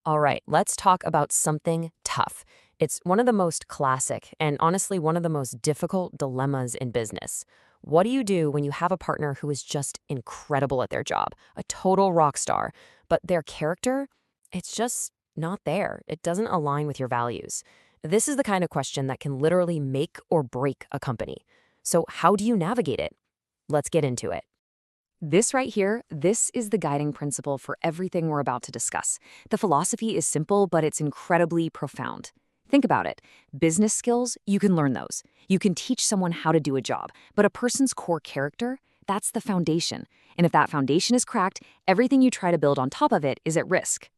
All right, let's talk about something tough. It's one of the most classic and honestly one of the most difficult dilemmas in business. What do you do when you have a partner who is just incredible at their job, a total rock star, but their character, it's just not there. It doesn't align with your values. This is the kind of question that can literally make or break a company. So, how do you navigate it? Let's get into it. This right here, this is the guiding principle for everything we're about to discuss. The philosophy is simple, but it's incredibly profound. Think about it. Business skills, you can learn those. You can teach someone how to do a job. But a person's core character, that's the foundation. And if that foundation is cracked, everything you try to build on top of it is at risk.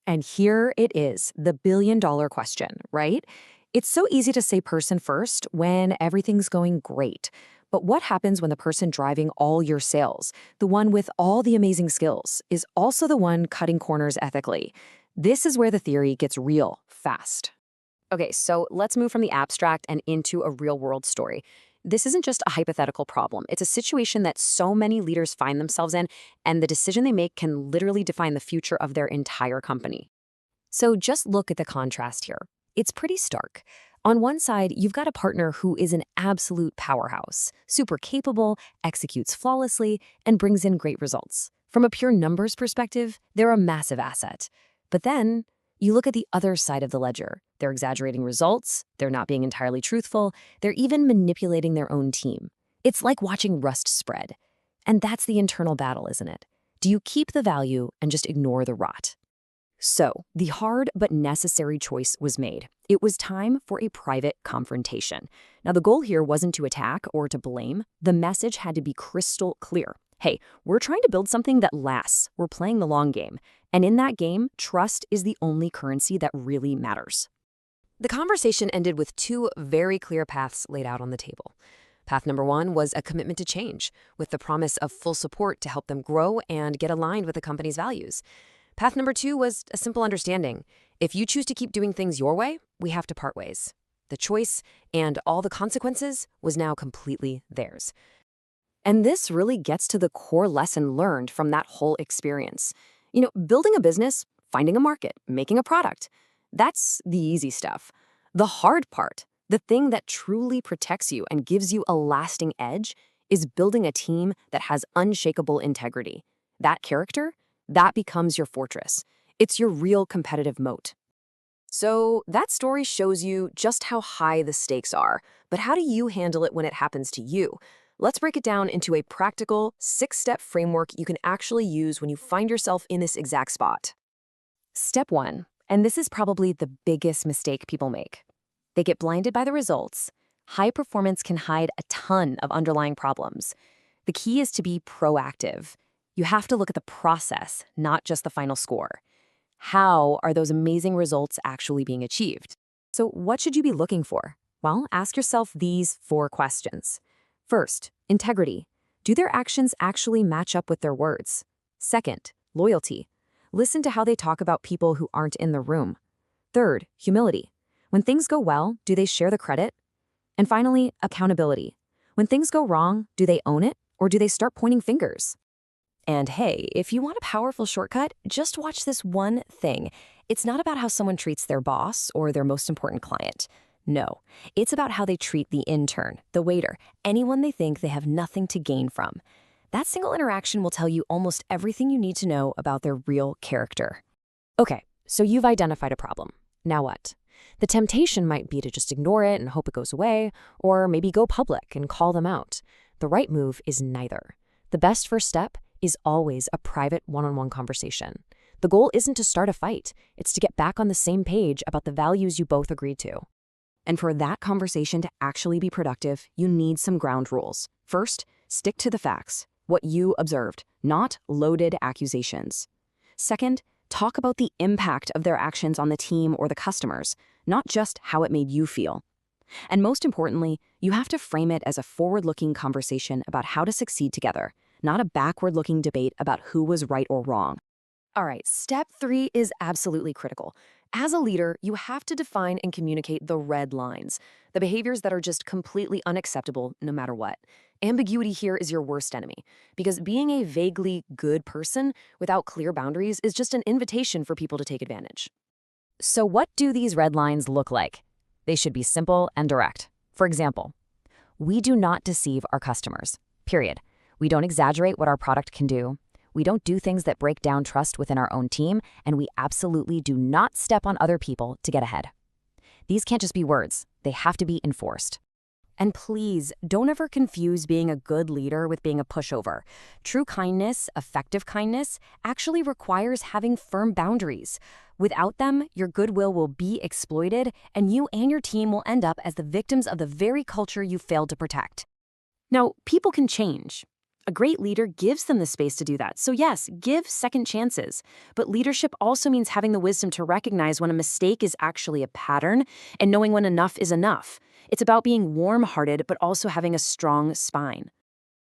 And here it is, the billion-dollar question, right? It's so easy to say person first when everything's going great. But what happens when the person driving all your sales, the one with all the amazing skills, is also the one cutting corners ethically? This is where the theory gets real fast. Okay, so let's move from the abstract and into a real-world story. This isn't just a hypothetical problem. It's a situation that so many leaders find themselves in, and the decision they make can literally define the future of their entire company. So just look at the contrast here. It's pretty stark. On one side, you've got a partner who is an absolute powerhouse, super capable, executes flawlessly, and brings in great results. From a pure numbers perspective, they're a massive asset. But then, you look at the other side of the ledger. They're exaggerating results, they're not being entirely truthful, they're even manipulating their own team. It's like watching rust spread. And that's the internal battle, isn't it? Do you keep the value and just ignore the rot? So, the hard but necessary choice was made. It was time for a private confrontation. Now, the goal here wasn't to attack or to blame. The message had to be crystal clear. Hey, we're trying to build something that lasts. We're playing the long game. And in that game, trust is the only currency that really matters. The conversation ended with two very clear paths laid out on the table. Path number one was a commitment to change, with the promise of full support to help them grow and get aligned with the company's values. Path number two was a simple understanding. If you choose to keep doing things your way, we have to part ways. The choice and all the consequences was now completely theirs. And this really gets to the core lesson learned from that whole experience. Building a business, finding a market, making a product, that's the easy stuff. The hard part, the thing that truly protects you and gives you a lasting edge, is building a team that has unshakable integrity. That character, that becomes your fortress. It's your real competitive moat. So that story shows you just how high the stakes are, but how do you handle it when it happens to you? Let's break it down into a practical, 6-step framework you can actually use when you find yourself in this exact spot. Step 1, and this is probably the biggest mistake people make. They get blinded by the results. High performance can hide a ton of underlying problems. The key is to be proactive. You have to look at the process, not just the final score. How are those amazing results actually being achieved? So what should you be looking for? Well, ask yourself these 4 questions. First, integrity. Do their actions actually match up with their words? Second, loyalty. Listen to how they talk about people who aren't in the room. Third, humility. When things go well, do they share the credit? And finally, accountability. When things go wrong, do they own it or do they start pointing fingers? And hey, if you want a powerful shortcut, just watch this one thing. It's not about how someone treats their boss or their most important client. No, it's about how they treat the intern, the waiter, anyone they think they have nothing to gain from. That single interaction will tell you almost everything you need to know about their real character. Okay, so you've identified a problem. Now what? The temptation might be to just ignore it and hope it goes away, or maybe go public and call them out. The right move is neither. The best first step is always a private one-on-one conversation. The goal isn't to start a fight, it's to get back on the same page about the values you both agreed to. And for that conversation to actually be productive, you need some ground rules. First, stick to the facts, what you observed, not loaded accusations. Second, talk about the impact of their actions on the team or the customers, not just how it made you feel. And most importantly, you have to frame it as a forward-looking conversation about how to succeed together, not a backward-looking debate about who was right or wrong. All right, step 3 is absolutely critical. As a leader, you have to define and communicate the red lines, the behaviors that are just completely unacceptable no matter what. Ambiguity here is your worst enemy, because being a vaguely good person without clear boundaries is just an invitation for people to take advantage. So what do these red lines look like? They should be simple and direct. For example, we do not deceive our customers, period. We don't exaggerate what our product can do. We don't do things that break down trust within our own team, and we absolutely do not step on other people to get ahead. These can't just be words. They have to be enforced. And please, don't ever confuse being a good leader with being a pushover. True kindness, effective kindness, actually requires having firm boundaries. Without them, your goodwill will be exploited, and you and your team will end up as the victims of the very culture you failed to protect. Now, people can change. A great leader gives them the space to do that. So yes, give second chances. But leadership also means having the wisdom to recognize when a mistake is actually a pattern and knowing when enough is enough. It's about being warm-hearted, but also having a strong spine.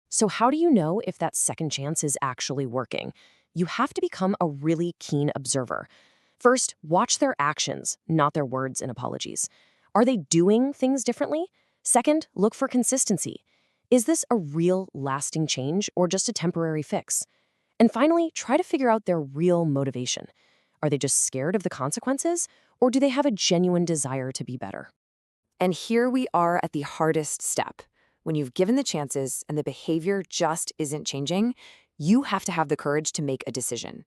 So how do you know if that second chance is actually working? You have to become a really keen observer. First, watch their actions, not their words and apologies. Are they doing things differently? Second, look for consistency. Is this a real, lasting change or just a temporary fix? And finally, try to figure out their real motivation. Are they just scared of the consequences, or do they have a genuine desire to be better? And here we are at the hardest step. When you've given the chances and the behavior just isn't changing, you have to have the courage to make a decision.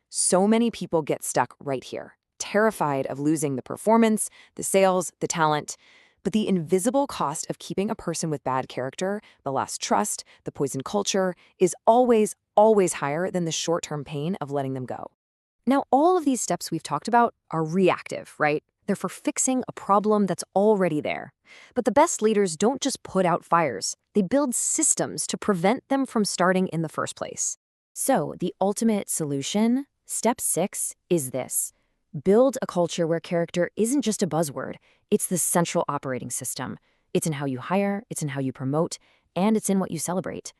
So many people get stuck right here, terrified of losing the performance, the sales, the talent. But the invisible cost of keeping a person with bad character, the lost trust, the poisoned culture, is always, always higher than the short-term pain of letting them go. Now, all of these steps we've talked about are reactive, right? They're for fixing a problem that's already there. But the best leaders don't just put out fires. They build systems to prevent them from starting in the first place. So, the ultimate solution, step 6, is this. Build a culture where character isn't just a buzzword. It's the central operating system. It's in how you hire, it's in how you promote, and it's in what you celebrate.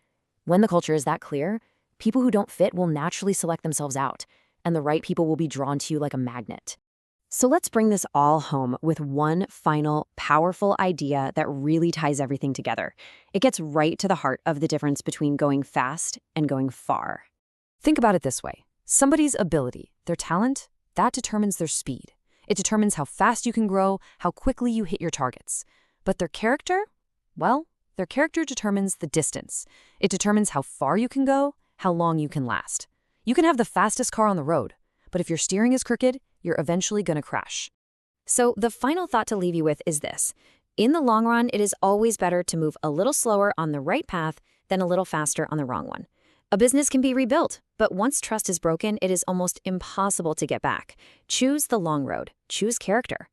When the culture is that clear, people who don't fit will naturally select themselves out, and the right people will be drawn to you like a magnet. So let's bring this all home with one final, powerful idea that really ties everything together. It gets right to the heart of the difference between going fast and going far. Think about it this way. Somebody's ability, their talent, that determines their speed. It determines how fast you can grow, how quickly you hit your targets. But their character? Well, their character determines the distance. It determines how far you can go, how long you can last. You can have the fastest car on the road, but if your steering is crooked, you're eventually going to crash. So the final thought to leave you with is this. In the long run, it is always better to move a little slower on the right path than a little faster on the wrong one. A business can be rebuilt, but once trust is broken, it is almost impossible to get back. Choose the long road. Choose character.